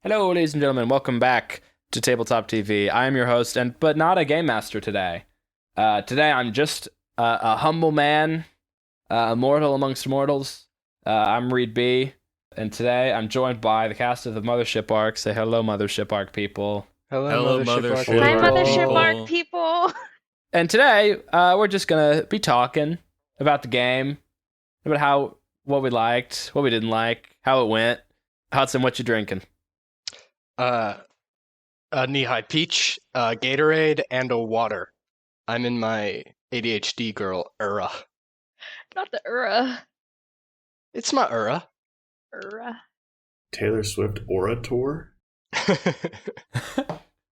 Hello, ladies and gentlemen. Welcome back to Tabletop TV. I am your host, but not a game master today. Today, I'm just a humble man, a mortal amongst mortals. I'm Reed B, and today I'm joined by the cast of the Mothership Arc. Say hello, Mothership Arc people. Hello, Mothership Arc. Hi, Mothership people. Arc people. And today, we're just gonna be talking about the game, about what we liked, what we didn't like, how it went. Hudson, what you drinking? A knee-high peach, Gatorade, and a water. I'm in my ADHD girl era. Not the Ura. It's my era. Taylor Swift Orator?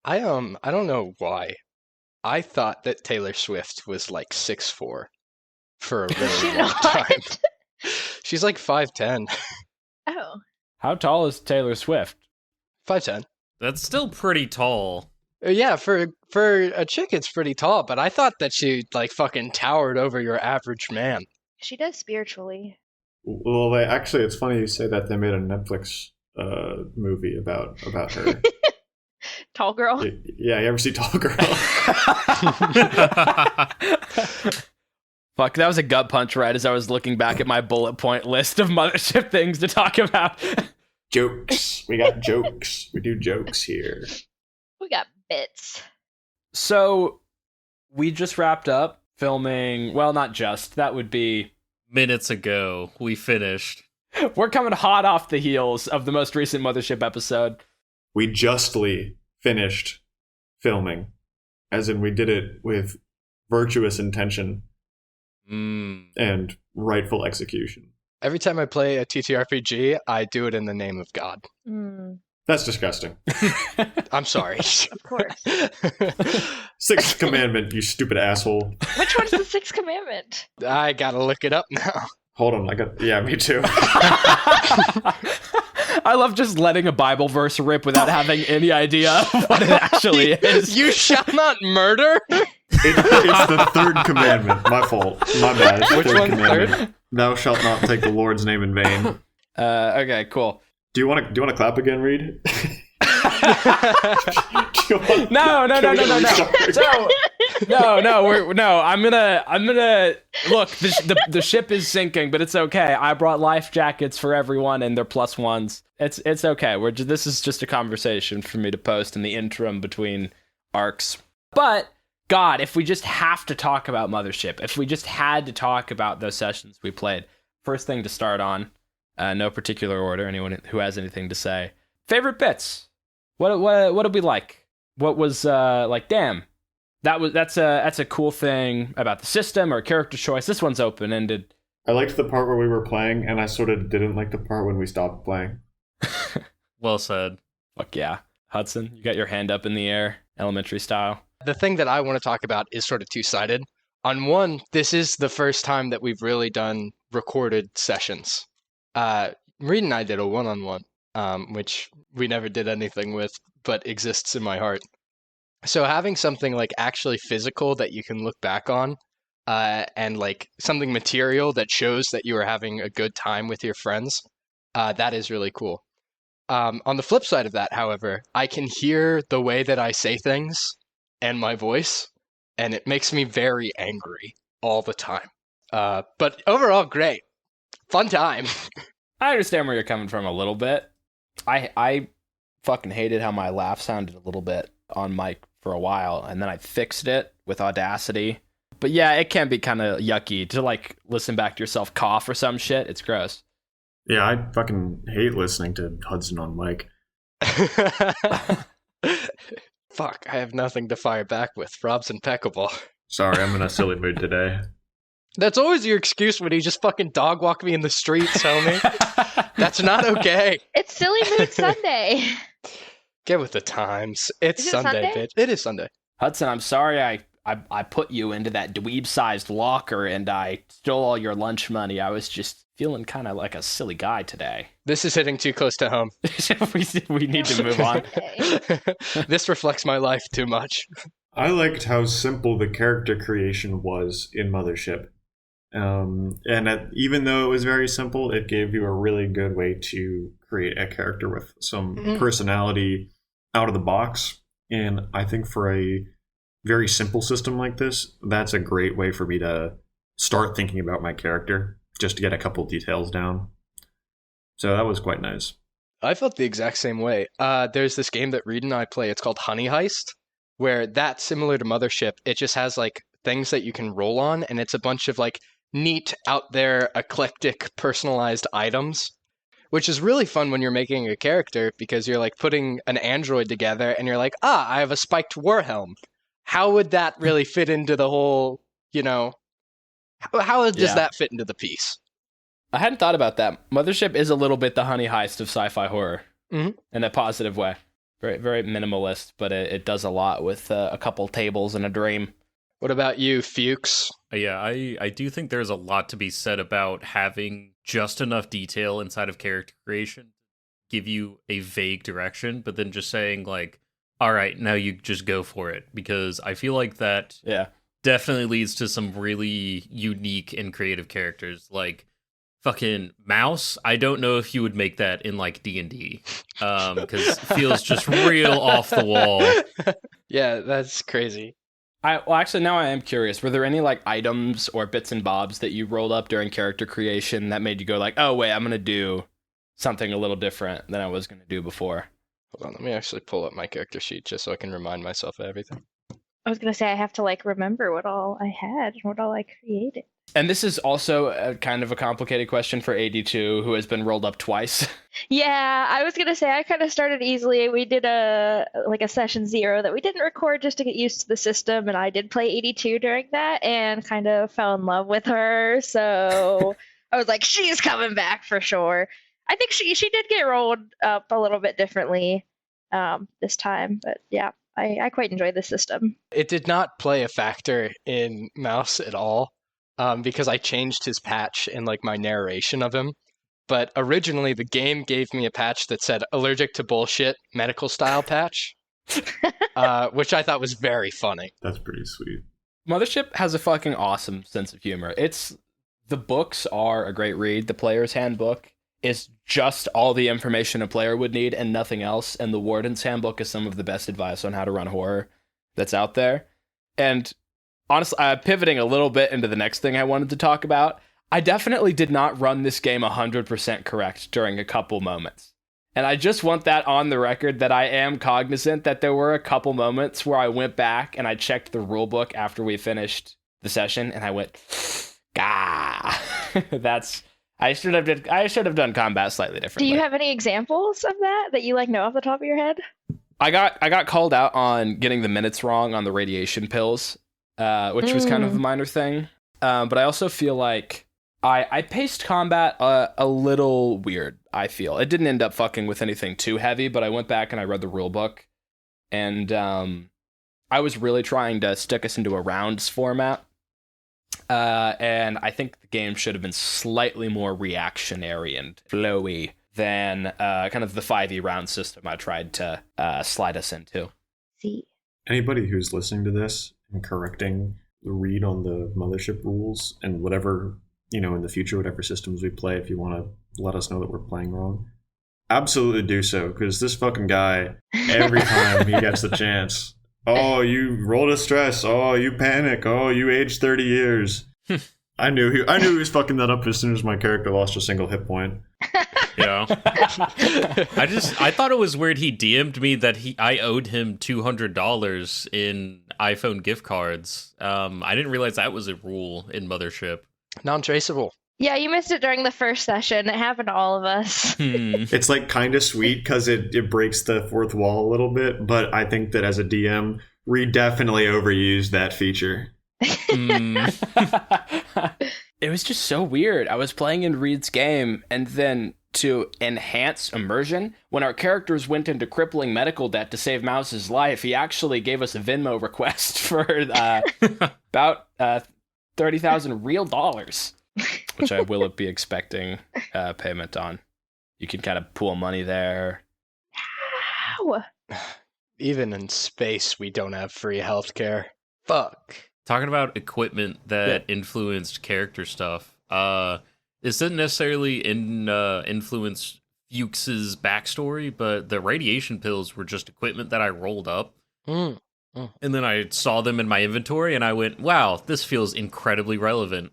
I don't know why. I thought that Taylor Swift was like 6'4" for a really long time. She's like 5'10". Oh. How tall is Taylor Swift? 5'10". That's still pretty tall. Yeah, for a chick, it's pretty tall, but I thought that she like fucking towered over your average man. She does spiritually. Well, actually, it's funny you say that. They made a Netflix movie about her. Tall girl. Yeah, you ever see Tall Girl? Fuck, that was a gut punch right as I was looking back at my bullet point list of Mothership things to talk about. Jokes. We got jokes. We do jokes here. We got bits. So, we just wrapped up filming, well, not just, that would be... Minutes ago, we finished. We're coming hot off the heels of the most recent Mothership episode. We justly finished filming. As in, we did it with virtuous intention and rightful execution. Every time I play a TTRPG, I do it in the name of God. That's disgusting. I'm sorry. Of course. Sixth commandment, you stupid asshole. Which one's the sixth commandment? I gotta look it up now. Hold on, yeah, me too. I love just letting a Bible verse rip without having any idea of what it actually is. You shall not murder? It's the third commandment. My fault. My bad. It's the Which third one's commandment. third? Thou shalt not take the Lord's name in vain. Okay, cool. Do you want to clap again, Reed? No. I'm gonna look. The ship is sinking, but it's okay. I brought life jackets for everyone, and they're +1s. It's okay. This is just a conversation for me to post in the interim between arcs. But God, if we just have to talk about Mothership, if we just had to talk about those sessions we played, first thing to start on, no particular order. Anyone who has anything to say, favorite bits. What did we like? What was like? Damn, that's a cool thing about the system or character choice. This one's open ended. I liked the part where we were playing, and I sort of didn't like the part when we stopped playing. Well said. Fuck yeah, Hudson, you got your hand up in the air, elementary style. The thing that I want to talk about is sort of two-sided. On one, this is the first time that we've really done recorded sessions. Reed and I did a one-on-one. Which we never did anything with, but exists in my heart. So having something like actually physical that you can look back on, and like something material that shows that you are having a good time with your friends, that is really cool. On the flip side of that, however, I can hear the way that I say things and my voice, and it makes me very angry all the time. But overall, great. Fun time. I understand where you're coming from a little bit. I fucking hated how my laugh sounded a little bit on mic for a while, and then I fixed it with Audacity. But yeah, it can be kind of yucky to like listen back to yourself cough or some shit. It's gross. Yeah, I fucking hate listening to Hudson on mic. Fuck, I have nothing to fire back with. Rob's impeccable. Sorry, I'm in a silly mood today. That's always your excuse when you just fucking dog walk me in the streets, homie. That's not okay. It's Silly Mood Sunday. Get with the times. It's Is it Sunday, Sunday? bitch. It is Sunday. Hudson, I'm sorry I put you into that dweeb-sized locker and I stole all your lunch money. I was just feeling kind of like a silly guy today. This is hitting too close to home. we need to move on. This reflects my life too much. I liked how simple the character creation was in Mothership. Even though it was very simple, it gave you a really good way to create a character with some personality out of the box. And I think for a very simple system like this, that's a great way for me to start thinking about my character, just to get a couple details down. So that was quite nice. I felt the exact same way. There's this game that Reed and I play. It's called Honey Heist, where that's similar to Mothership. It just has like things that you can roll on, and it's a bunch of like neat, out there, eclectic, personalized items, which is really fun when you're making a character because you're like putting an android together, and you're like, I have a spiked war helm. How would that really fit into the whole? How does that fit into the piece? I hadn't thought about that. Mothership is a little bit the Honey Heist of sci-fi horror in a positive way. Very, very minimalist, but it does a lot with a couple tables and a dream. What about you, Fuchs? Yeah, I do think there's a lot to be said about having just enough detail inside of character creation give you a vague direction, but then just saying like, all right, now you just go for it. Because I feel like that definitely leads to some really unique and creative characters. Like, fucking Mouse, I don't know if you would make that in like D&D, because it feels just real off the wall. Yeah, that's crazy. Actually, now I am curious. Were there any like items or bits and bobs that you rolled up during character creation that made you go like, oh wait, I'm gonna do something a little different than I was gonna do before? Hold on, let me actually pull up my character sheet just so I can remind myself of everything. I was gonna say I have to like remember what all I had and what all I created. And this is also a kind of a complicated question for AD2, who has been rolled up twice. Yeah, I was gonna say I kind of started easily. We did a session 0 that we didn't record just to get used to the system, and I did play 82 during that and kind of fell in love with her. So I was like, she's coming back for sure. I think she did get rolled up a little bit differently this time, but yeah, I quite enjoyed the system. It did not play a factor in Mouse at all. Because I changed his patch in like my narration of him. But originally the game gave me a patch that said allergic to bullshit medical style patch, which I thought was very funny. That's pretty sweet. Mothership has a fucking awesome sense of humor. The books are a great read. The player's handbook is just all the information a player would need and nothing else. And the warden's handbook is some of the best advice on how to run horror that's out there. And honestly, pivoting a little bit into the next thing I wanted to talk about, I definitely did not run this game 100% correct during a couple moments. And I just want that on the record that I am cognizant that there were a couple moments where I went back and I checked the rulebook after we finished the session and I went, gah. I should have done combat slightly differently. Do you have any examples of that you like know off the top of your head? I got called out on getting the minutes wrong on the radiation pills. Which was kind of a minor thing. But I also feel like I paced combat a little weird, I feel. It didn't end up fucking with anything too heavy, but I went back and I read the rule book. And I was really trying to stick us into a rounds format. And I think the game should have been slightly more reactionary and flowy than kind of the 5e round system I tried to slide us into. See. Anybody who's listening to this and correcting the read on the Mothership rules and whatever, in the future, whatever systems we play, if you want to let us know that we're playing wrong, absolutely do so, because this fucking guy, every time he gets the chance, oh, you rolled a stress, oh, you panic, oh, you aged 30 years. I knew he was fucking that up as soon as my character lost a single hit point. Yeah. I thought it was weird he DM'd me that I owed him $200 in iPhone gift cards. I didn't realize that was a rule in Mothership. Non-traceable. Yeah, you missed it during the first session. It happened to all of us. It's like kind of sweet because it breaks the fourth wall a little bit, but I think that as a DM, Reed definitely overused that feature. It was just so weird. I was playing in Reed's game, and then to enhance immersion, when our characters went into crippling medical debt to save Mouse's life, he actually gave us a Venmo request for about 30,000 real dollars, which I will be expecting payment on. You can kind of pool money there. Ow. Even in space, we don't have free healthcare. Fuck. talking about equipment that influenced character stuff. This didn't necessarily influence Fuchs's backstory, but the radiation pills were just equipment that I rolled up. And then I saw them in my inventory, and I went, wow, this feels incredibly relevant.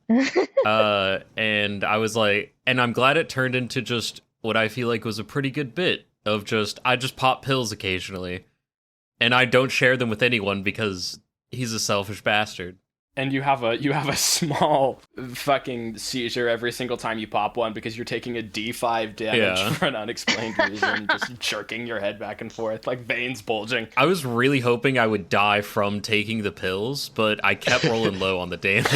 And I was like, and I'm glad it turned into just what I feel like was a pretty good bit of I just pop pills occasionally. And I don't share them with anyone because he's a selfish bastard. And you have a small fucking seizure every single time you pop one because you're taking a D5 damage for an unexplained reason, just jerking your head back and forth, like veins bulging. I was really hoping I would die from taking the pills, but I kept rolling low on the damage.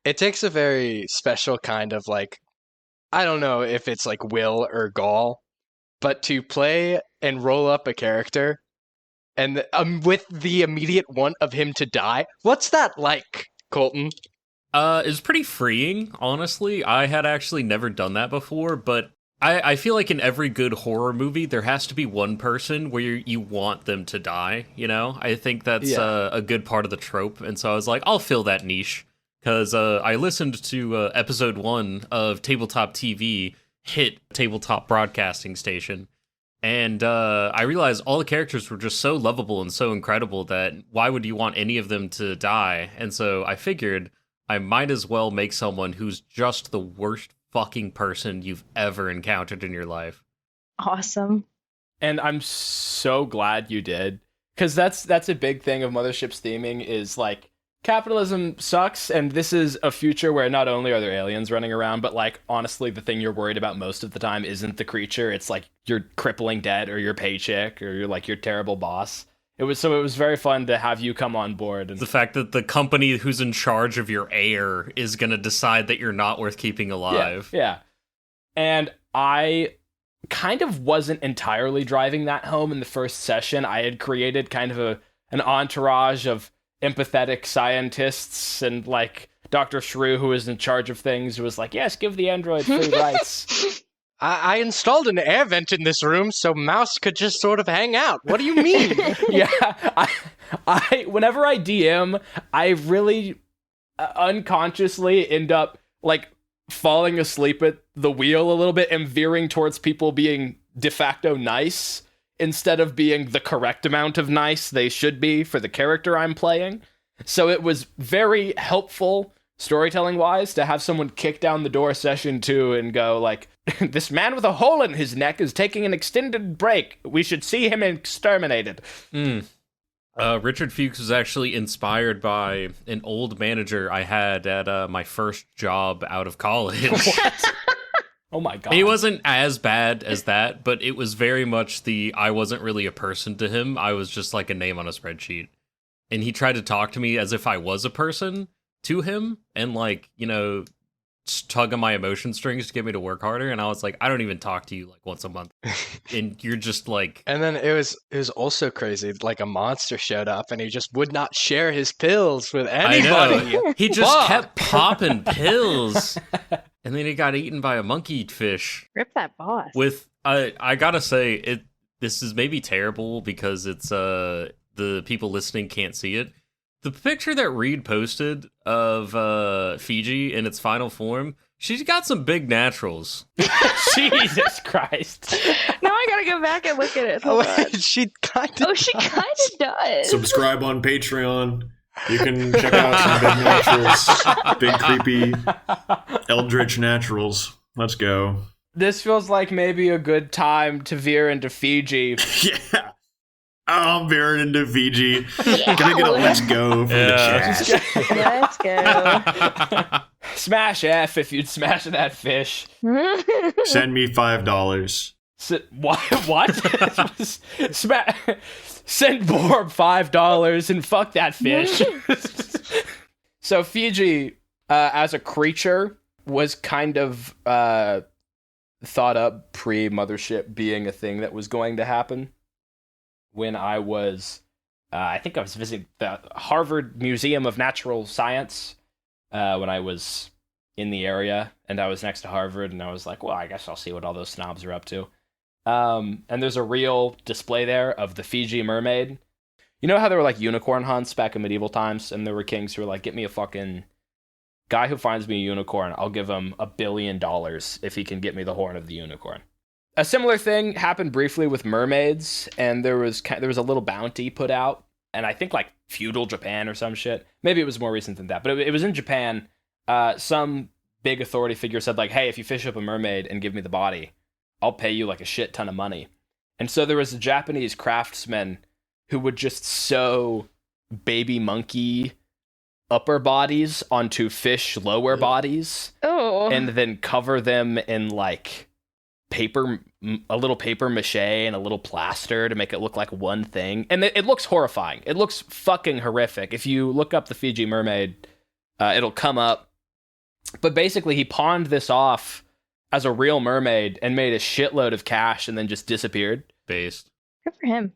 It takes a very special kind of like, I don't know if it's like will or gall, but to play and roll up a character and with the immediate want of him to die. What's that like, Colton? It's pretty freeing, honestly. I had actually never done that before, but I feel like in every good horror movie, there has to be one person where you want them to die, you know? I think that's a good part of the trope, and so I was like, I'll fill that niche, because I listened to episode 1 of Tabletop TV, hit tabletop broadcasting station, and I realized all the characters were just so lovable and so incredible that why would you want any of them to die? And so I figured I might as well make someone who's just the worst fucking person you've ever encountered in your life. Awesome. And I'm so glad you did, because that's a big thing of Mothership's theming is like, capitalism sucks, and this is a future where not only are there aliens running around, but like honestly the thing you're worried about most of the time isn't the creature, it's like your crippling debt or your paycheck or your terrible boss. It was very fun to have you come on board. And the fact that the company who's in charge of your heir is going to decide that you're not worth keeping alive. Yeah. And I kind of wasn't entirely driving that home in the first session. I had created kind of an entourage of empathetic scientists and like Dr. Shrew, who was in charge of things, who was like, yes, give the android free rights. I installed an air vent in this room so Mouse could just sort of hang out. What do you mean? Yeah, I whenever I DM, I really unconsciously end up like falling asleep at the wheel a little bit and veering towards people being de facto nice instead of being the correct amount of nice they should be for the character I'm playing. So it was very helpful storytelling-wise to have someone kick down the door session 2 and go like, this man with a hole in his neck is taking an extended break. We should see him exterminated. Richard Fuchs was actually inspired by an old manager I had at my first job out of college. What? Oh my god. He wasn't as bad as that, but it was very much I wasn't really a person to him. I was just like a name on a spreadsheet. And he tried to talk to me as if I was a person to him and like, you know, tug on my emotion strings to get me to work harder. And I was like, I don't even talk to you like once a month. And you're just like... And then it was also crazy. Like a monster showed up and he just would not share his pills with anybody. I know. He just kept popping pills. And then he got eaten by a monkey fish. Rip that boss. With I gotta say, this is maybe terrible because it's the people listening can't see it. The picture that Reed posted of Fiji in its final form, she's got some big naturals. Jesus Christ. Now I gotta go back and look at it. She kind of she kind of does. Subscribe on Patreon. You can check out some big naturals. Big creepy eldritch naturals. Let's go. This feels like maybe a good time to veer into Fiji. Yeah. I'm veering into Fiji. Yeah. Can I get a let's go from the chat? Let's go. Smash F if you'd smash that fish. Send me $5. What? Send Borb $5 and fuck that fish. So Fiji, as a creature, was kind of thought up pre-Mothership being a thing that was going to happen. When I was, I think I was visiting the Harvard Museum of Natural Science when I was in the area, and I was next to Harvard, and I was like, well, I guess I'll see what all those snobs are up to. And there's a real display there of the Fiji mermaid. You know how there were like unicorn hunts back in medieval times, and there were kings who were like, get me a fucking guy who finds me a unicorn, I'll give him $1 billion if he can get me the horn of the unicorn. A similar thing happened briefly with mermaids, and there was a little bounty put out, and I think like feudal Japan or some shit. Maybe it was more recent than that, but it was in Japan. Some big authority figure said like, hey, if you fish up a mermaid and give me the body, I'll pay you like a shit ton of money. And so there was a Japanese craftsman who would just sew baby monkey upper bodies onto fish lower bodies. Oh. And then cover them in like a little paper mache and a little plaster to make it look like one thing. And it looks horrifying. It looks fucking horrific. If you look up the Fiji mermaid, it'll come up. But basically he pawned this off as a real mermaid and made a shitload of cash and then just disappeared. Based. Good for him.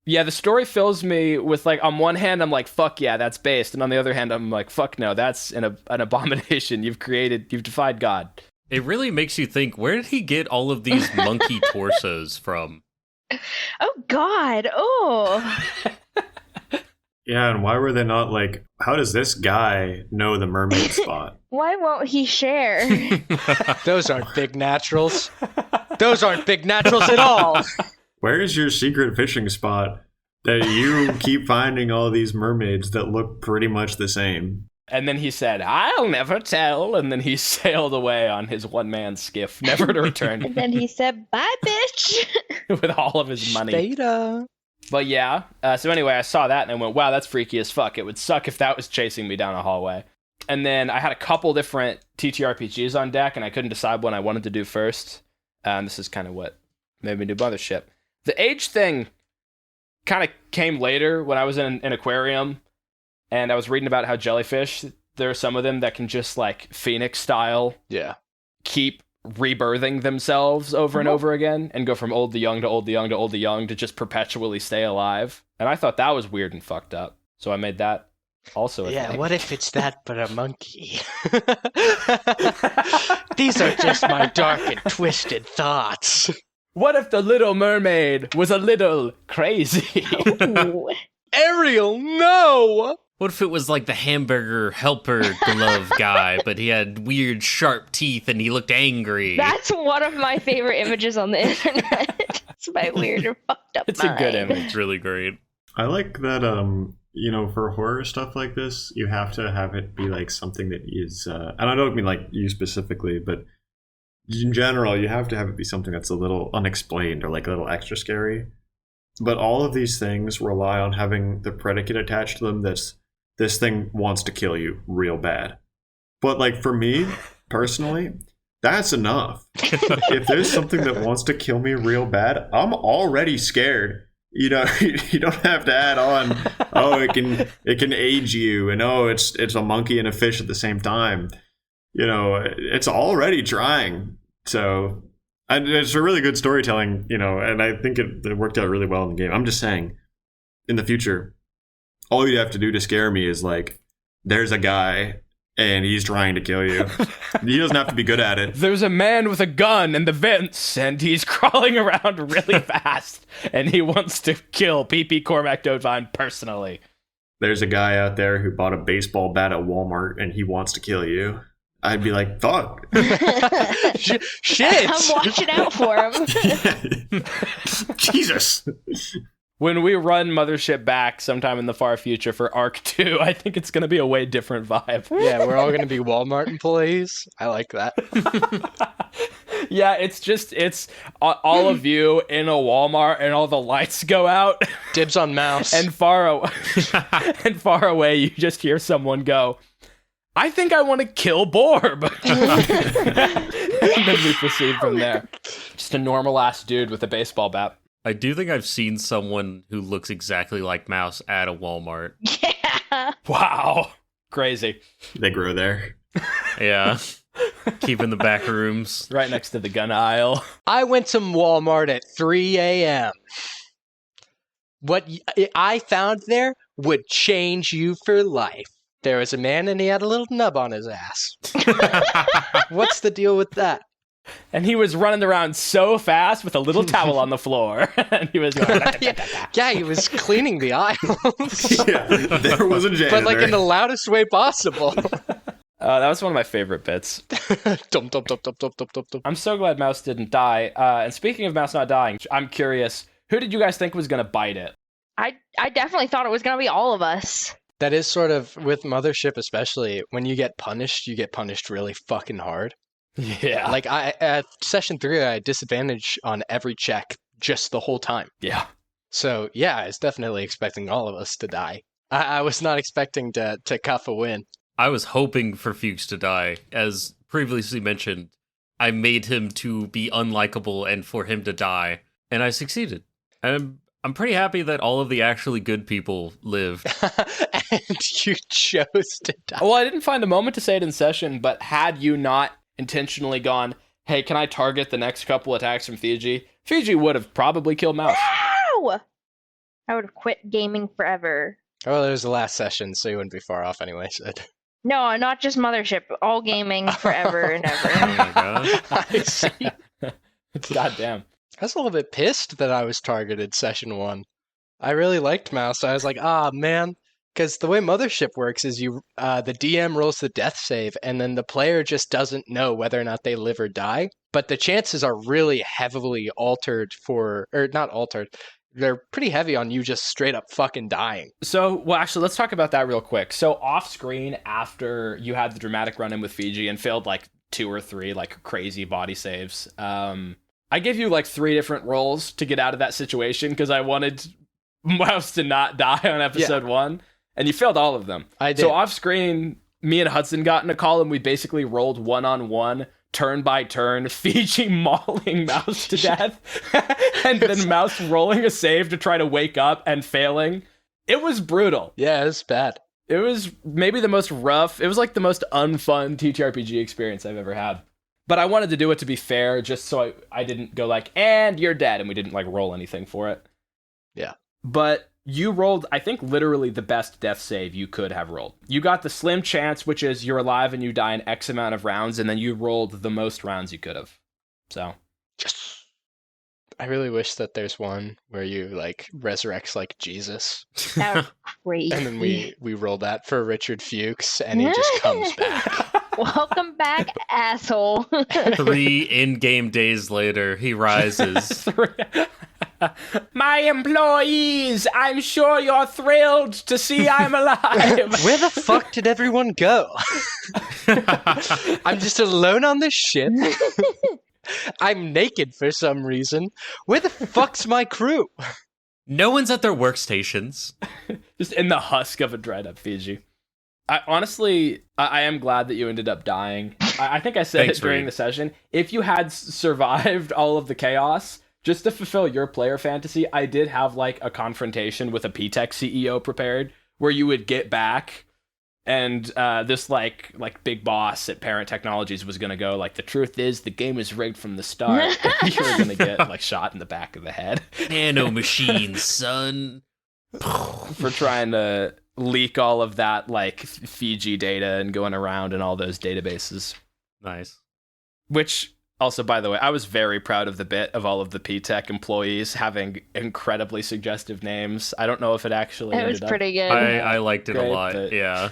Yeah, the story fills me with like, on one hand, I'm like, fuck yeah, that's based. And on the other hand, I'm like, fuck no, that's an abomination. You've defied God. It really makes you think, where did he get all of these monkey torsos from? Oh, God. Oh. Yeah, and why were they not like, how does this guy know the mermaid spot? Why won't he share? Those aren't big naturals. Those aren't big naturals at all. Where is your secret fishing spot that you keep finding all these mermaids that look pretty much the same? And then he said, I'll never tell. And then he sailed away on his one-man skiff, never to return. And then he said, bye, bitch. With all of his money. Beta. But yeah, so anyway, I saw that and I went, wow, that's freaky as fuck. It would suck if that was chasing me down a hallway. And then I had a couple different TTRPGs on deck, and I couldn't decide what I wanted to do first. This is kind of what made me do Mothership. The age thing kind of came later when I was in an aquarium, and I was reading about how jellyfish, there are some of them that can just like Phoenix style keep rebirthing themselves over and over again and go from old to young to old to young to old to young to just perpetually stay alive. And I thought that was weird and fucked up. So I made that also a thing. What if it's that but a monkey? These are just my dark and twisted thoughts. What if the Little Mermaid was a little crazy? Ooh. Ariel, no! What if it was like the hamburger helper glove guy, but he had weird sharp teeth and he looked angry? That's one of my favorite images on the internet. It's my weird and fucked up It's mind. a good image. It's really great. I like that, for horror stuff like this, you have to have it be like something that is, and I don't mean like you specifically, but in general, you have to have it be something that's a little unexplained or like a little extra scary. But all of these things rely on having the predicate attached to them that's, this thing wants to kill you real bad. But like for me, personally, that's enough. If there's something that wants to kill me real bad, I'm already scared. You know, you don't have to add on, it can age you, and it's a monkey and a fish at the same time. You know, it's already trying. So, and it's a really good storytelling, and I think it worked out really well in the game. I'm just saying, in the future, all you have to do to scare me is like, there's a guy and he's trying to kill you. He doesn't have to be good at it. There's a man with a gun in the vents, and he's crawling around really fast, and he wants to kill PP Cormac Dodvine personally. There's a guy out there who bought a baseball bat at Walmart, and he wants to kill you. I'd be like, fuck. Shit! I'm watching out for him. Jesus. When we run Mothership back sometime in the far future for Arc 2, I think it's going to be a way different vibe. Yeah, we're all going to be Walmart employees. I like that. Yeah, it's all of you in a Walmart and all the lights go out. Dibs on mouse. And far away, you just hear someone go, I think I want to kill Borb. And then we proceed from there. Just a normal ass dude with a baseball bat. I do think I've seen someone who looks exactly like Mouse at a Walmart. Yeah. Wow. Crazy. They grow there. Yeah. Keep in the back rooms. Right next to the gun aisle. I went to Walmart at 3 a.m. What I found there would change you for life. There was a man and he had a little nub on his ass. What's the deal with that? And he was running around so fast with a little towel on the floor. And he was going, Yeah, he was cleaning the aisles. Yeah, there was a janitor. But like in the loudest way possible. that was one of my favorite bits. Dum, dum, dum, dum, dum, dum, dum, dum. I'm so glad Mouse didn't die. And speaking of Mouse not dying, I'm curious, who did you guys think was going to bite it? I definitely thought it was going to be all of us. That is sort of, with Mothership especially, when you get punished really fucking hard. Yeah. Like, at Session 3, I had disadvantage on every check just the whole time. Yeah. So, yeah, I was definitely expecting all of us to die. I was not expecting to cuff a win. I was hoping for Fuchs to die. As previously mentioned, I made him to be unlikable and for him to die, and I succeeded. And I'm pretty happy that all of the actually good people lived. And you chose to die. Well, I didn't find a moment to say it in session, but had you not intentionally gone, hey, can I target the next couple attacks from Fiji? Fiji would have probably killed Mouse. Ow! I would have quit gaming forever. Well, it was the last session, so you wouldn't be far off anyway. So. No, not just Mothership. All gaming forever and Oh ever. my god. I see. Goddamn. I was a little bit pissed that I was targeted Session 1. I really liked Mouse. I was like, man. Because the way Mothership works is the DM rolls the death save, and then the player just doesn't know whether or not they live or die. But the chances are really heavily altered not altered. They're pretty heavy on you just straight up fucking dying. So, well, actually, let's talk about that real quick. So, off screen, after you had the dramatic run in with Fiji and failed like 2 or 3 like crazy body saves, I gave you like 3 different rolls to get out of that situation because I wanted Mouse to not die on episode 1, and you failed all of them. I did. So, off screen, me and Hudson got in a call and we basically rolled 1-on-1. Turn by turn, Fiji mauling Mouse to death, and then Mouse rolling a save to try to wake up and failing. It was brutal. Yeah, it was bad. It was maybe the most rough. It was like the most unfun TTRPG experience I've ever had. But I wanted to do it to be fair, just so I didn't go like, and you're dead, and we didn't like roll anything for it. Yeah. But you rolled, I think, literally the best death save you could have rolled. You got the slim chance, which is you're alive and you die in X amount of rounds, and then you rolled the most rounds you could have. So, I really wish that there's one where you like resurrects like Jesus. That was crazy. And then we roll that for Richard Fuchs, and he just comes back. Welcome back, asshole. 3 in-game days later, he rises. my employees, I'm sure you're thrilled to see I'm alive. Where the fuck did everyone go? I'm just alone on this ship. I'm naked for some reason. Where the fuck's my crew? No one's at their workstations. Just in the husk of a dried up Fiji. I am glad that you ended up dying. I think I said Thanks, it during Reed. the session. If you had survived all of the chaos, just to fulfill your player fantasy, I did have like a confrontation with a PTech CEO prepared where you would get back and this like big boss at Parent Technologies was going to go like, the truth is the game is rigged from the start. And you were going to get like shot in the back of the head. Nano machines, son. For trying to leak all of that like Fiji data and going around in all those databases. Nice. Which also, by the way, I was very proud of the bit of all of the P-Tech employees having incredibly suggestive names. I don't know if it actually It was ended up. pretty good. I liked it Great, a lot. but- Yeah.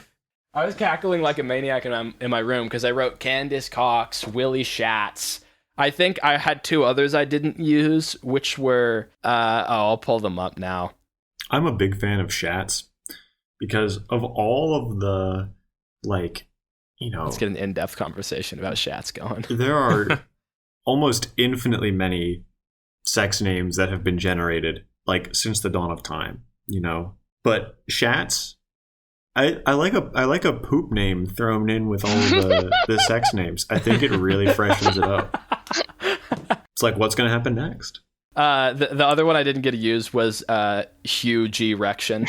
I was cackling like a maniac in my room because I wrote Candace Cox, Willie Schatz. I think I had 2 others I didn't use, which were I'll pull them up now. I'm a big fan of Shats because of all of the, like, you know, Let's get an in-depth conversation about Schatz going. there are almost infinitely many sex names that have been generated, like, since the dawn of time, you know. But Shats, I like a poop name thrown in with all the sex names. I think it really freshens it up. It's like, what's going to happen next? The other one I didn't get to use was Hugh G. Rection.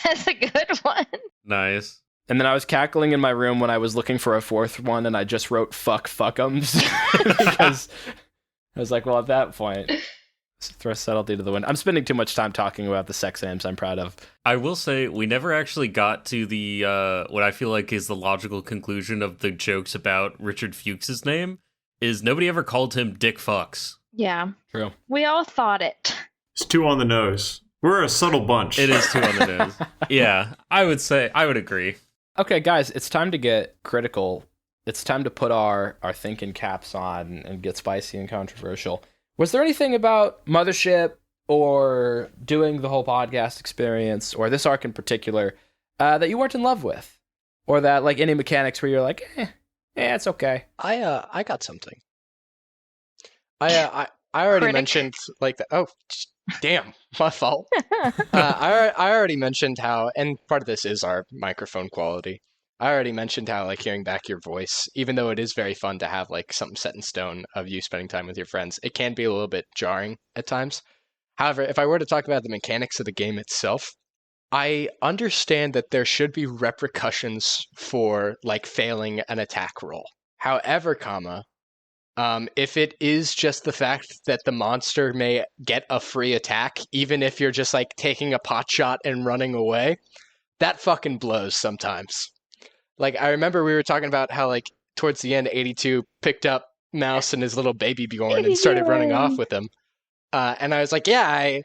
That's a good one. Nice. And then I was cackling in my room when I was looking for a 4th one, and I just wrote fuck'ems because I was like, well, at that point, Throw subtlety to the wind. I'm spending too much time talking about the sex names I'm proud of. I will say we never actually got to the what I feel like is the logical conclusion of the jokes about Richard Fuchs's name is nobody ever called him Dick Fucks. Yeah. True. We all thought it. It's too on the nose. We're a subtle bunch. It is too on the nose. Yeah, I would agree. Okay, guys, it's time to get critical. It's time to put our thinking caps on and get spicy and controversial. Was there anything about Mothership or doing the whole podcast experience, or this arc in particular, that you weren't in love with? Or that, like, any mechanics where you're like, it's okay? I got something. I already Critic. mentioned like that. Oh, damn, my fault. I already mentioned how, and part of this is our microphone quality. I already mentioned how, like, hearing back your voice, even though it is very fun to have, like, something set in stone of you spending time with your friends, it can be a little bit jarring at times. However, if I were to talk about the mechanics of the game itself, I understand that there should be repercussions for, like, failing an attack roll. However, if it is just the fact that the monster may get a free attack, even if you're just, like, taking a pot shot and running away, that fucking blows sometimes. Like, I remember we were talking about how, like, towards the end, 82 picked up Mouse and his little baby Bjorn and started running off with him. And I was like, as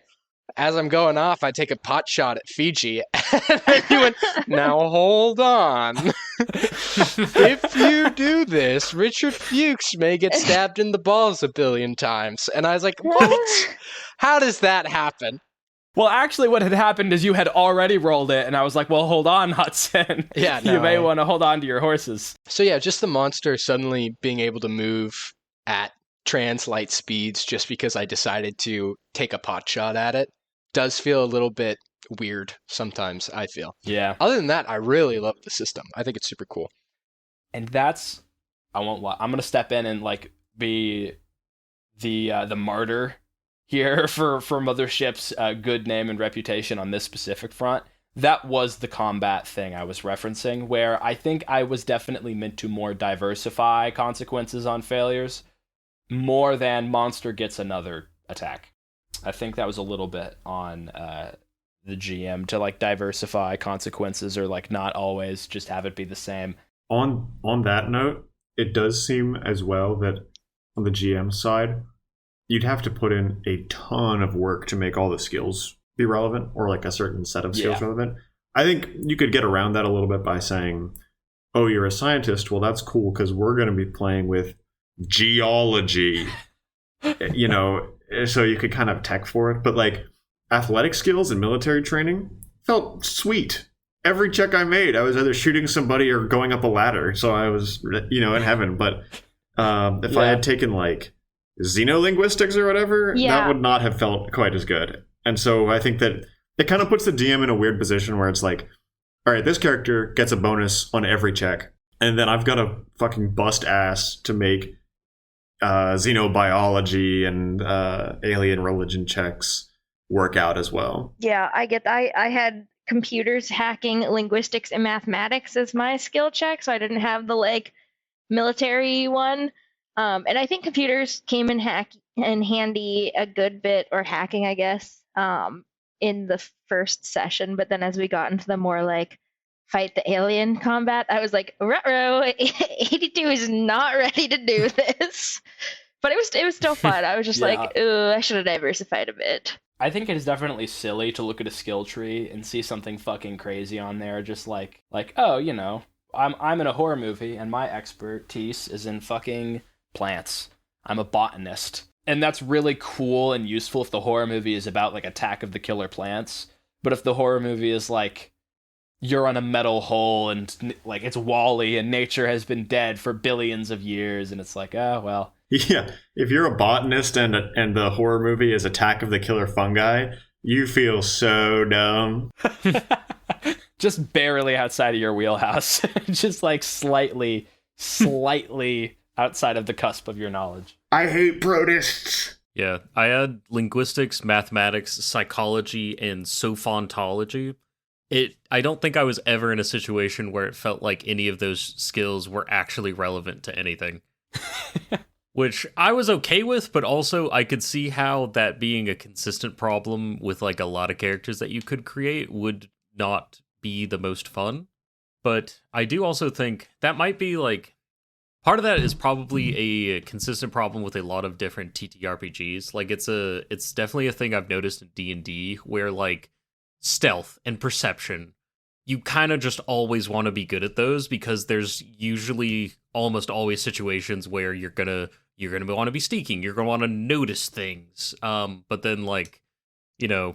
I'm going off, I take a pot shot at Fiji. And then he went, now hold on. If you do this, Richard Fuchs may get stabbed in the balls a billion times. And I was like, what? How does that happen? Well, actually, what had happened is you had already rolled it, and I was like, well, hold on, Hudson. Yeah, You may want to hold on to your horses. So yeah, just the monster suddenly being able to move at trans-light speeds just because I decided to take a pot shot at it does feel a little bit weird sometimes, I feel. Yeah. Other than that, I really love the system. I think it's super cool. And that's, I won't lie, I'm going to step in and, like, be the martyr here for Mothership's good name and reputation on this specific front. That was the combat thing I was referencing, where I think I was definitely meant to more diversify consequences on failures, more than monster gets another attack. I think that was a little bit on the GM to, like, diversify consequences, or, like, not always just have it be the same. On that note, it does seem as well that on the GM side, you'd have to put in a ton of work to make all the skills be relevant, or like a certain set of skills relevant. I think you could get around that a little bit by saying, oh, you're a scientist. Well, that's cool because we're going to be playing with geology, so you could kind of tech for it. But like athletic skills and military training felt sweet. Every check I made, I was either shooting somebody or going up a ladder. So I was, in heaven. But if I had taken like xenolinguistics or whatever, that would not have felt quite as good. And so I think that it kind of puts the DM in a weird position where it's like, all right, this character gets a bonus on every check, and then I've got to fucking bust ass to make xenobiology and alien religion checks work out as well. Yeah, I get that. I had computers, hacking, linguistics, and mathematics as my skill check, so I didn't have the, like, military one. And I think computers came in handy a good bit, or hacking, I guess, in the first session. But then as we got into the more, like, fight the alien combat, I was like, ruh-roh, 82 is not ready to do this. But it was still fun. I was just like, ooh, I should have diversified a bit. I think it is definitely silly to look at a skill tree and see something fucking crazy on there, just like oh, I'm in a horror movie and my expertise is in fucking plants. I'm a botanist. And that's really cool and useful if the horror movie is about, like, Attack of the Killer Plants. But if the horror movie is like, you're on a metal hole and, like, it's Wall-E and nature has been dead for billions of years, and it's like, oh, well. Yeah, if you're a botanist and the horror movie is Attack of the Killer Fungi, you feel so dumb. Just barely outside of your wheelhouse. Just, like, slightly outside of the cusp of your knowledge. I hate protists. Yeah, I had linguistics, mathematics, psychology, and sophontology. I don't think I was ever in a situation where it felt like any of those skills were actually relevant to anything. which I was okay with, but also I could see how that being a consistent problem with like a lot of characters that you could create would not be the most fun. But I do also think that might be like part of that is probably a consistent problem with a lot of different TTRPGs. Like it's definitely a thing I've noticed in D&D where like stealth and perception, you kind of just always want to be good at those because there's usually almost always situations where you're gonna want to be sneaking, you're gonna want to notice things. But then like, you know,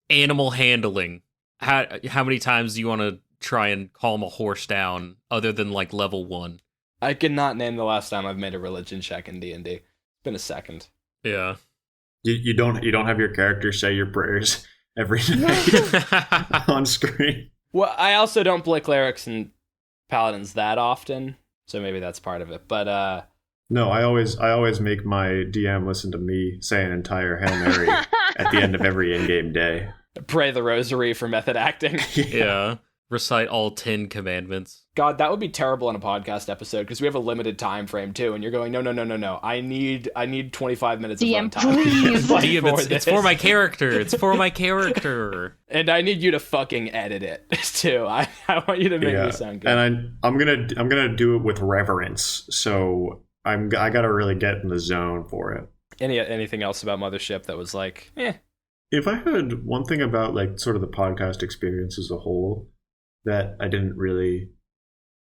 animal handling. How many times do you want to try and calm a horse down other than like level 1? I cannot name the last time I've made a religion check in D&D. It's been a second. Yeah. You don't have your character say your prayers every night on screen. Well, I also don't play clerics and paladins that often, so maybe that's part of it. But no, I always make my DM listen to me say an entire Hail Mary at the end of every in-game day. Pray the rosary for method acting. Yeah. Recite all 10 commandments. God, that would be terrible in a podcast episode because we have a limited time frame too, and you're going, no. I need 25 minutes of DM, runtime. please. DM, it's for my character. It's for my character. And I need you to fucking edit it too. I want you to make me sound good. And I'm gonna do it with reverence. So I gotta really get in the zone for it. Anything else about Mothership that was like, eh? If I had one thing about like sort of the podcast experience as a whole that I didn't really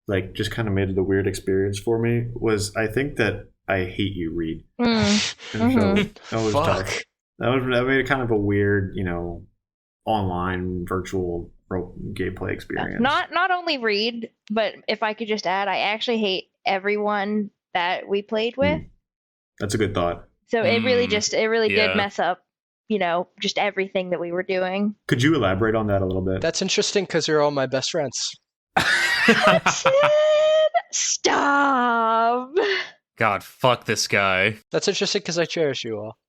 like, just kind of made it a weird experience for me, was I think that I hate you, Reed. And so that was tough. That made it kind of a weird, you know, online virtual gameplay experience. Not only Reed, but if I could just add, I actually hate everyone that we played with. That's a good thought. So it really did mess up, you know, just everything that we were doing. Could you elaborate on that a little bit? That's interesting because you're all my best friends. Stop. God, fuck this guy. That's interesting because I cherish you all.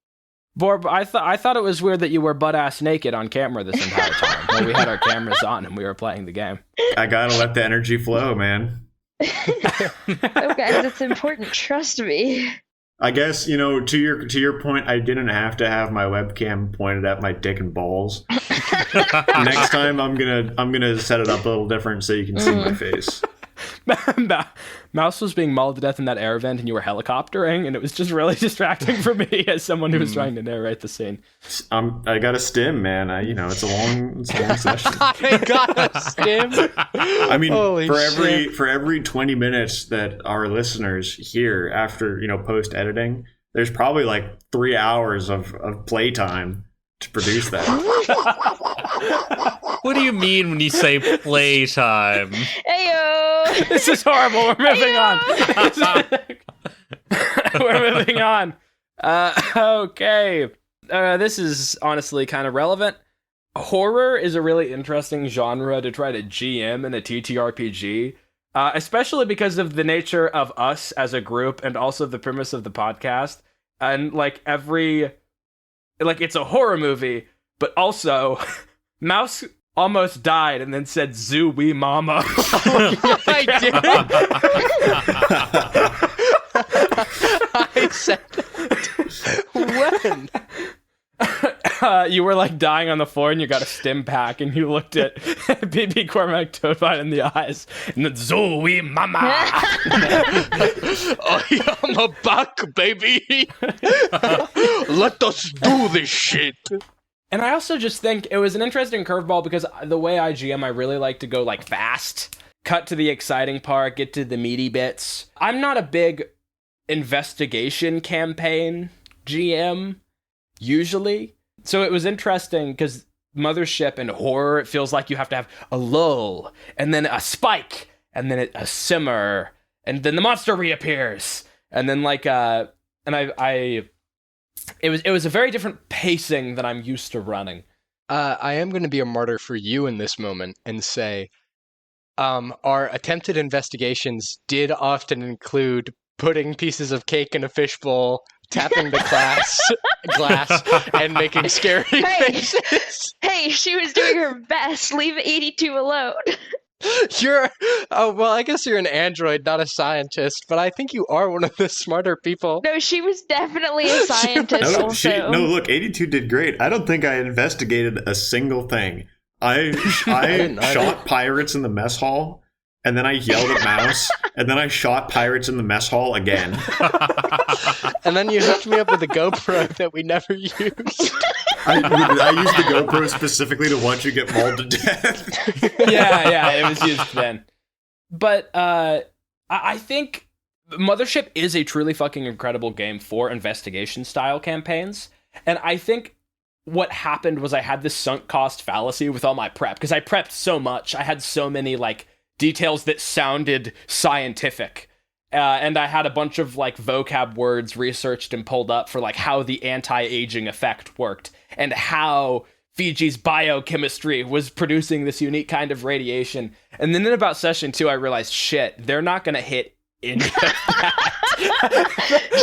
Borb, I thought it was weird that you were butt-ass naked on camera this entire time. While we had our cameras on and we were playing the game. I gotta let the energy flow, man. Oh, guys, it's important. Trust me. I guess, you know, to your point, I didn't have to have my webcam pointed at my dick and balls. Next time, I'm gonna set it up a little different so you can see my face. Mouse was being mauled to death in that air vent, and you were helicoptering, and it was just really distracting for me as someone who was trying to narrate the scene. I got a stim, man. It's a long session. I got a stim. I mean, Holy for every 20 minutes that our listeners hear after, you know, post editing, there's probably like 3 hours of playtime to produce that. What do you mean when you say playtime? Heyo! This is horrible. We're moving on. We're moving on. Okay. This is honestly kind of relevant. Horror is a really interesting genre to try to GM in a TTRPG, especially because of the nature of us as a group and also the premise of the podcast. And like it's a horror movie, but also Mouse almost died and then said "Zoo wee mama." I did. I said it. When? You were like dying on the floor and you got a stim pack and you looked at BB Cormac Toadvine in the eyes and then "Zoo wee mama." I am a back, baby. Let us do this shit. And I also just think it was an interesting curveball because the way I GM, I really like to go like fast, cut to the exciting part, get to the meaty bits. I'm not a big investigation campaign GM, usually. So it was interesting because Mothership and horror, it feels like you have to have a lull, and then a spike, and then a simmer, and then the monster reappears. And then like, It was a very different pacing than I'm used to running. I am going to be a martyr for you in this moment and say, our attempted investigations did often include putting pieces of cake in a fishbowl, tapping the glass, and making scary faces. Hey, she was doing her best. Leave 82 alone. well, I guess you're an android, not a scientist, but I think you are one of the smarter people. No, she was definitely a scientist also. Look, 82 did great. I don't think I investigated a single thing. I shot pirates in the mess hall, and then I yelled at Mouse, and then I shot pirates in the mess hall again. And then you hooked me up with a GoPro that we never used. I used the GoPro specifically to watch you get mauled to death. yeah, it was used then. But I think Mothership is a truly fucking incredible game for investigation-style campaigns, and I think what happened was I had this sunk cost fallacy with all my prep, because I prepped so much. I had so many, like, details that sounded scientific. And I had a bunch of, like, vocab words researched and pulled up for, like, how the anti-aging effect worked and how Fiji's biochemistry was producing this unique kind of radiation. And then in about session 2, I realized, shit, they're not going to hit any of that.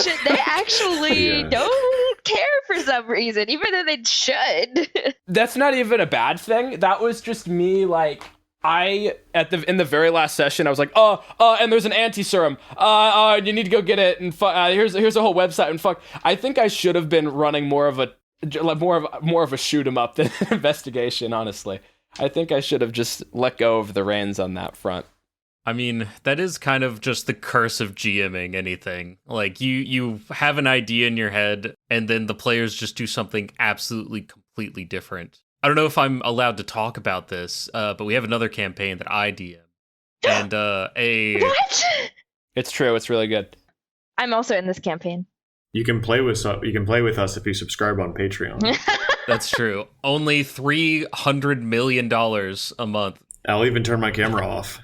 Shit, they actually don't care for some reason, even though they should. That's not even a bad thing. That was just me, like, in the very last session, I was like, and there's an anti-serum. You need to go get it, and here's a whole website, and fuck. I think I should have been running more of a shoot 'em up than an investigation, honestly. I think I should have just let go of the reins on that front. I mean, that is kind of just the curse of GMing anything. Like, you have an idea in your head, and then the players just do something absolutely, completely different. I don't know if I'm allowed to talk about this, but we have another campaign that I DM. And What? It's true, it's really good. I'm also in this campaign. You can play with us if you subscribe on Patreon. That's true. Only $300 million a month. I'll even turn my camera off.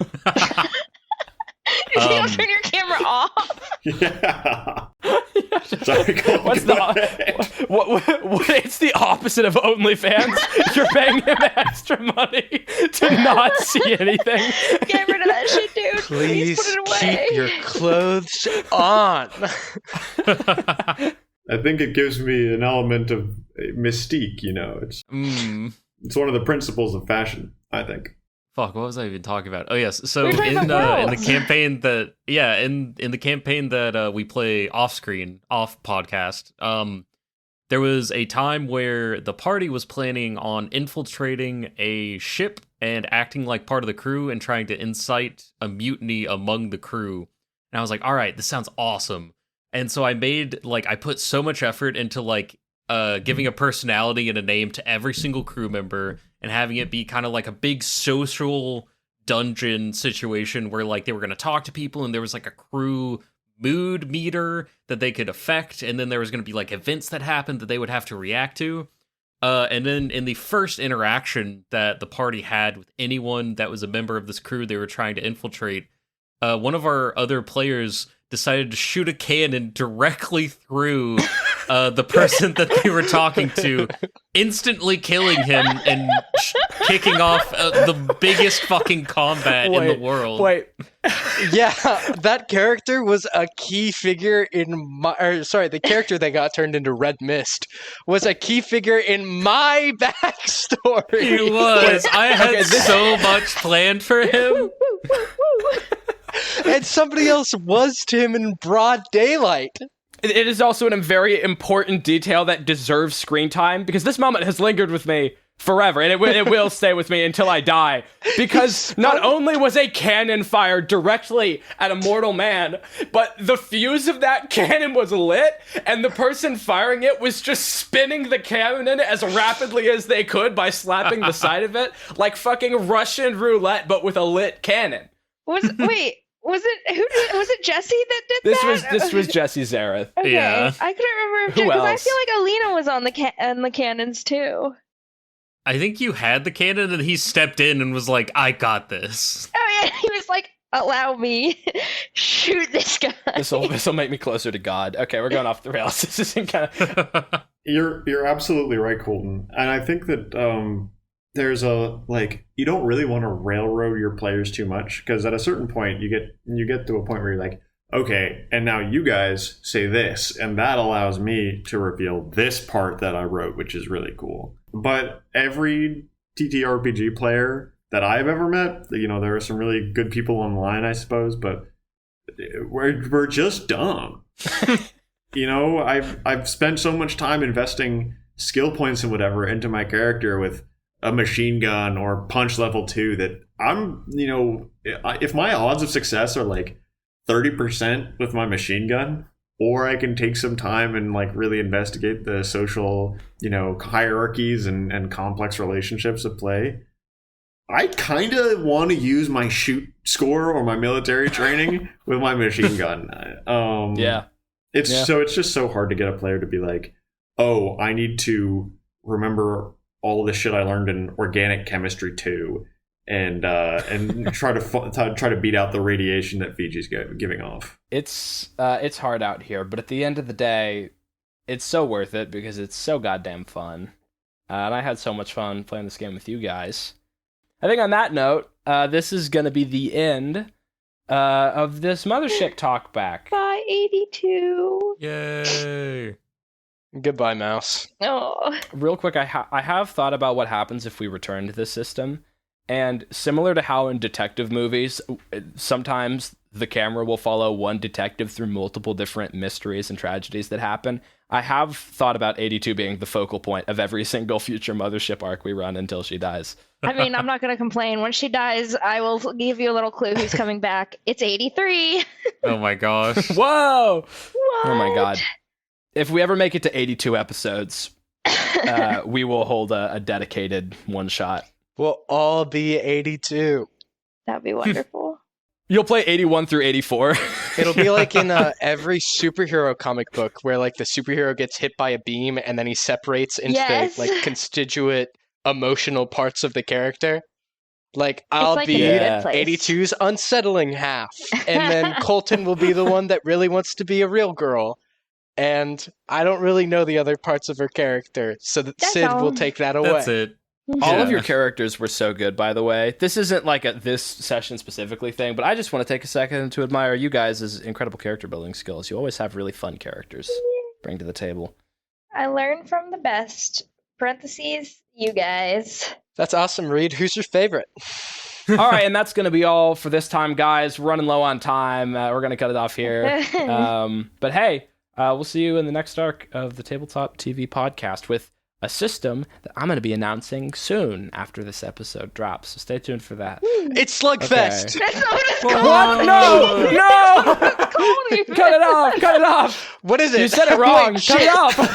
You don't turn your camera off? Yeah. Sorry, what's what? It's the opposite of OnlyFans. You're paying him extra money to not see anything. Get rid of that shit, dude. Please put it away. keep your clothes on. I think it gives me an element of mystique, you know. It's one of the principles of fashion, I think. Fuck, what was I even talking about? Oh yes, so in the campaign that in the campaign that we play off podcast, there was a time where the party was planning on infiltrating a ship and acting like part of the crew and trying to incite a mutiny among the crew. And I was like, all right, this sounds awesome. And so I put so much effort into giving a personality and a name to every single crew member and having it be kind of like a big social dungeon situation where like they were going to talk to people and there was like a crew mood meter that they could affect, and then there was going to be like events that happened that they would have to react to. And then in the first interaction that the party had with anyone that was a member of this crew they were trying to infiltrate, one of our other players decided to shoot a cannon directly through the person that they were talking to, instantly killing him and kicking off the biggest fucking combat in the world. Yeah, that character was a key figure in the character that got turned into Red Mist was a key figure in my backstory. He was. I had so much planned for him. And somebody else was him in broad daylight. It is also a very important detail that deserves screen time, because this moment has lingered with me forever, and it will stay with me until I die. Because not only was a cannon fired directly at a mortal man, but the fuse of that cannon was lit, and the person firing it was just spinning the cannon as rapidly as they could by slapping the side of it, like fucking Russian roulette, but with a lit cannon. Was it Jesse that did that? This was Jesse Zareth. Okay. Yeah. I couldn't remember because I feel like Alina was on the cannons too. I think you had the cannon and he stepped in and was like, I got this. Oh yeah, he was like, allow me, shoot this guy. This will make me closer to God. Okay, we're going off the rails. This isn't kind of. You're absolutely right, Colton, and I think that there's you don't really want to railroad your players too much, because at a certain point you get to a point where you're like, okay, and now you guys say this, and that allows me to reveal this part that I wrote, which is really cool. But every TTRPG player that I've ever met. You know, there are some really good people online, I suppose, but we're just dumb. You know, I've spent so much time investing skill points and whatever into my character with a machine gun or punch level 2 that I'm, you know, if my odds of success are like 30% with my machine gun, or I can take some time and like really investigate the social, you know, hierarchies and complex relationships at play, I kind of want to use my shoot score or my military training with my machine gun. It's just so hard to get a player to be like, oh, I need to remember all of the shit I learned in organic chemistry 2 and try to beat out the radiation that Fiji's giving off. It's hard out here, but at the end of the day, it's so worth it because it's so goddamn fun. And I had so much fun playing this game with you guys. I think on that note, this is going to be the end of this Mothership Talkback. Bye, 82. Yay! Goodbye, mouse. Oh. Real quick, I have thought about what happens if we return to this system. And similar to how in detective movies, sometimes the camera will follow one detective through multiple different mysteries and tragedies that happen. I have thought about 82 being the focal point of every single future Mothership arc we run until she dies. I mean, I'm not going to complain. When she dies, I will give you a little clue who's coming back. It's 83. Oh my gosh. Whoa! What? Oh my god. If we ever make it to 82 episodes, we will hold a dedicated one-shot. We'll all be 82. That'd be wonderful. You'll play 81 through 84. It'll be like in every superhero comic book where like the superhero gets hit by a beam and then he separates into Yes. the like constituent emotional parts of the character. Like I'll like be in a good place. 82's unsettling half, and then Colton will be the one that really wants to be a real girl. And I don't really know the other parts of her character, so that That's Sid will all. take that away. That's it. All of Yeah. your characters were so good, by the way. This isn't like a this session specifically thing, but I just want to take a second to admire you guys' incredible character building skills. You always have really fun characters to bring to the table. I learned from the best. Parentheses, you guys. That's awesome, Reed. Who's your favorite? All right, and that's going to be all for this time, guys. We're running low on time. We're going to cut it off here. But hey, we'll see you in the next arc of the Tabletop TV podcast with a system that I'm going to be announcing soon after this episode drops. So stay tuned for that. It's Slugfest. Okay. That's not what it's What? called. No! It's called. Cut it off! Cut it off! What is it? You said it Wait, wrong. Cut shit. it off!